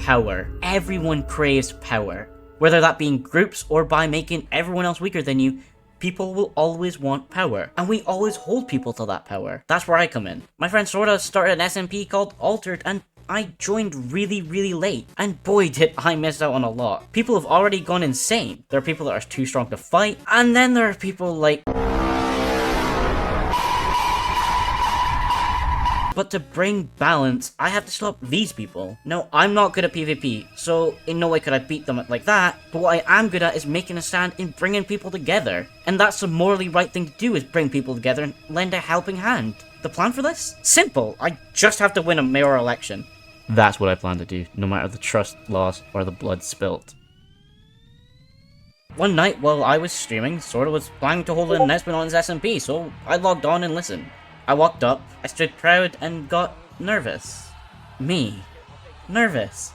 power. Everyone craves power. Whether that be in groups or by making everyone else weaker than you, people will always want power. And we always hold people to that power. That's where I come in. My friend Sorta started an SMP called Altered, and I joined really late, and boy did I miss out on a lot. People have already gone insane. There are people that are too strong to fight, and then there are people like... But to bring balance, I have to stop these people. No, I'm not good at PvP, so in no way could I beat them like that, but what I am good at is making a stand in bringing people together. And that's the morally right thing to do, is bring people together and lend a helping hand. The plan for this? Simple. I just have to win a mayoral election. That's what I plan to do, no matter the trust lost or the blood spilt. One night while I was streaming, Sorta was planning to hold an announcement on his SMP, so I logged on and listened. I walked up, I stood proud, and got nervous. Me. Nervous.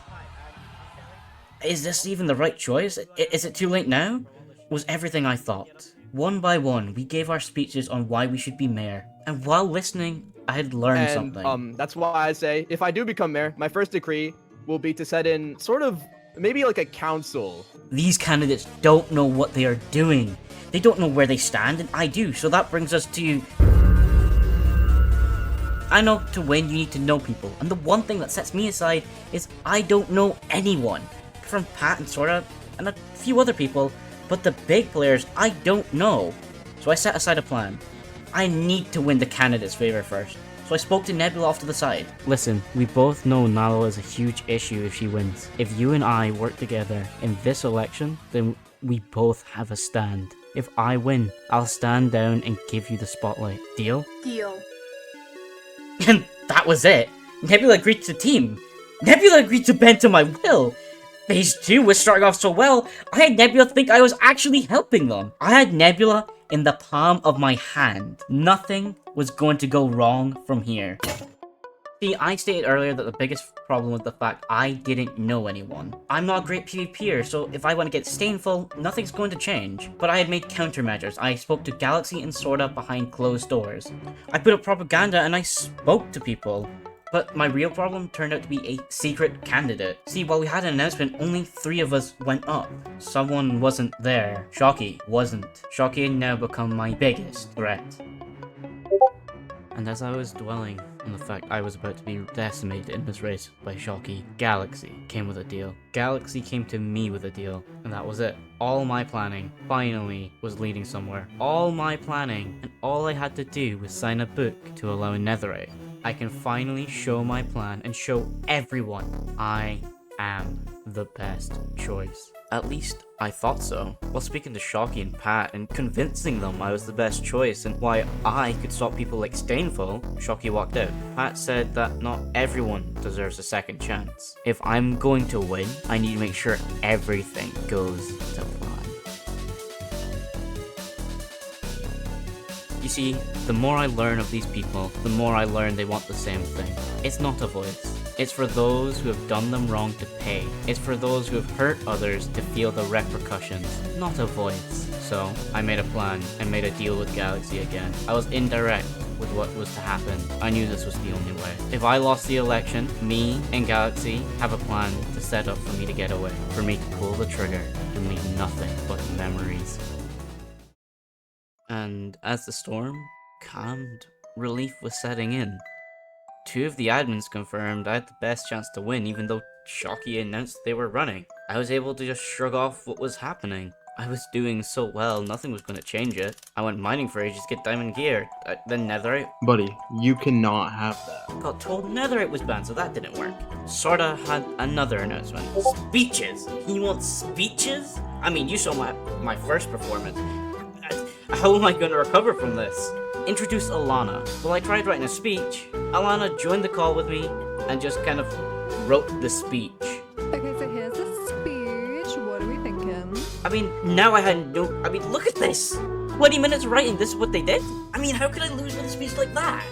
Is this even the right choice? Is it too late now? Was everything I thought. One by one, we gave our speeches on why we should be mayor, and while listening, I had learned something. That's why I say, if I do become mayor, my first decree will be to set in sort of, maybe like a council. These candidates don't know what they are doing. They don't know where they stand, and I do, so that brings us to... I know to win you need to know people, and the one thing that sets me aside is I don't know anyone. From Pat and Sorta, and a few other people, but the big players I don't know. So I set aside a plan. I need to win the candidate's favor first. So I spoke to Nebula off to the side. Listen, we both know Nalo is a huge issue if she wins. If you and I work together in this election, then we both have a stand. If I win, I'll stand down and give you the spotlight. Deal? Deal. And that was it. Nebula agreed to the team. Nebula agreed to bend to my will. Phase 2 was starting off so well, I had Nebula think I was actually helping them. I had Nebula in the palm of my hand. Nothing was going to go wrong from here. See, I stated earlier that the biggest problem was the fact I didn't know anyone. I'm not a great PvPer, so if I want to get Stainful, nothing's going to change. But I had made countermeasures. I spoke to Galaxy and Sorta behind closed doors. I put up propaganda and I spoke to people. But my real problem turned out to be a secret candidate. See, while we had an announcement, only 3 of us went up. Someone wasn't there. Shocky wasn't. Shocky had now become my biggest threat. And as I was dwelling on the fact I was about to be decimated in this race by Shocky, Galaxy came with a deal. Galaxy came to me with a deal, and that was it. All my planning, finally, was leading somewhere. All my planning, and all I had to do was sign a book to allow Netherite. I can finally show my plan and show everyone I am the best choice. At least, I thought so. While speaking to Shocky and Pat and convincing them I was the best choice and why I could stop people like Stainful, Shocky walked out. Pat said that not everyone deserves a second chance. If I'm going to win, I need to make sure everything goes to plan. You see, the more I learn of these people, the more I learn they want the same thing. It's not a voice. It's for those who have done them wrong to pay. It's for those who have hurt others to feel the repercussions, not a voice. So, I made a plan and made a deal with Galaxy again. I was indirect with what was to happen. I knew this was the only way. If I lost the election, me and Galaxy have a plan to set up for me to get away. For me to pull the trigger and leave nothing but memories. And as the storm calmed, relief was setting in. 2 of the admins confirmed I had the best chance to win, even though Shocky announced they were running. I was able to just shrug off what was happening. I was doing so well, nothing was going to change it. I went mining for ages to get diamond gear, then netherite. Buddy, you cannot have that. Got told netherite was banned, so that didn't work. Sorta had another announcement. Speeches! He wants speeches? I mean, you saw my first performance. How am I going to recover from this? Introduce Alana. Well, I tried writing a speech. Alana joined the call with me and just kind of wrote the speech. Okay, so here's the speech. What are we thinking? I mean, now I had no... I mean, look at this! 20 minutes writing, this is what they did? I mean, how could I lose with a speech like that?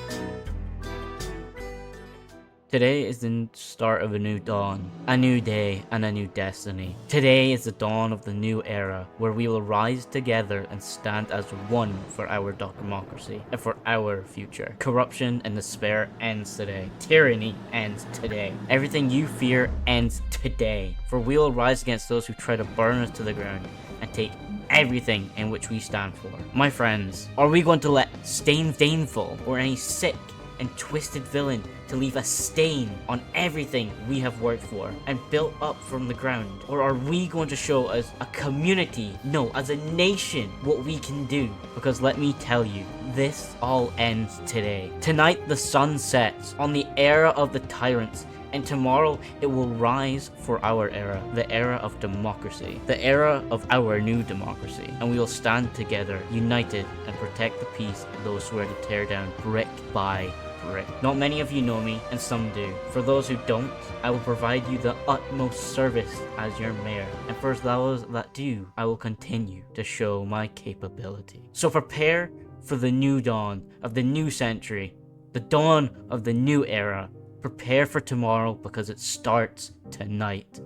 Today is the start of a new dawn, a new day, and a new destiny. Today is the dawn of the new era, where we will rise together and stand as one for our democracy and for our future. Corruption and despair ends today. Tyranny ends today. Everything you fear ends today. For we will rise against those who try to burn us to the ground and take everything in which we stand for. My friends, are we going to let Stainful or any sick and twisted villain to leave a stain on everything we have worked for and built up from the ground? Or are we going to show as a community, no, as a nation, what we can do? Because let me tell you, this all ends today. Tonight the sun sets on the era of the tyrants, and tomorrow it will rise for our era, the era of democracy, the era of our new democracy. And we will stand together, united, and protect the peace of those who are to tear down brick by brick. Not many of you know me, and some do. For those who don't, I will provide you the utmost service as your mayor. And for those that do, I will continue to show my capability. So prepare for the new dawn of the new century, the dawn of the new era. Prepare for tomorrow because it starts tonight.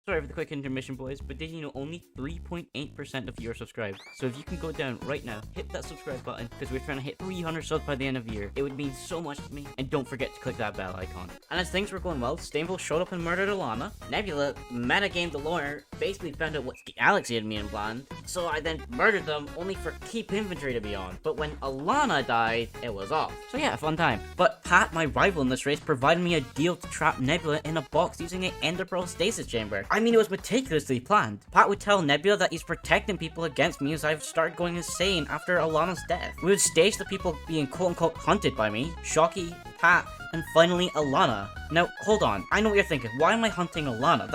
Sorry for the quick intermission, boys, but did you know only 3.8% of you are subscribed? So if you can go down right now, hit that subscribe button, because we're trying to hit 300 subs by the end of the year. It would mean so much to me. And don't forget to click that bell icon. And as things were going well, Stainville showed up and murdered Alana. Nebula, metagame the lawyer, basically found out what the Galaxy had me in plan. So I then murdered them, only for keep inventory to be on. But when Alana died, it was off. So yeah, fun time. But Pat, my rival in this race, provided me a deal to trap Nebula in a box using an Ender Pearl stasis chamber. I mean, it was meticulously planned. Pat would tell Nebula that he's protecting people against me as I've started going insane after Alana's death. We would stage the people being quote-unquote hunted by me, Shocky, Pat, and finally Alana. Now, hold on, I know what you're thinking, why am I hunting Alana?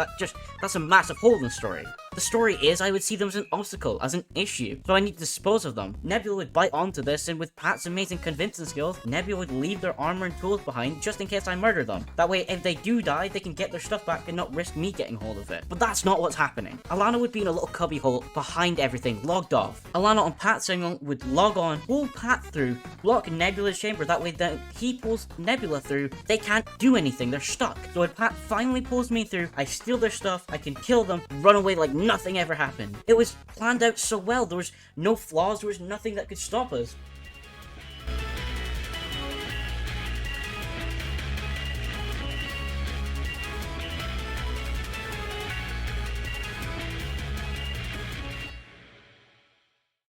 That's a massive hole in the story. The story is I would see them as an obstacle, as an issue, so I need to dispose of them. Nebula would bite onto this, and with Pat's amazing convincing skills, Nebula would leave their armor and tools behind just in case I murder them. That way, if they do die, they can get their stuff back and not risk me getting hold of it. But that's not what's happening. Alana would be in a little cubby hole behind everything, logged off. Alana on Pat's signal would log on, pull Pat through, block Nebula's chamber, that way then he pulls Nebula through, they can't do anything, they're stuck. So when Pat finally pulls me through, I steal their stuff, I can kill them, run away like nothing ever happened. It was planned out so well, there was no flaws, there was nothing that could stop us.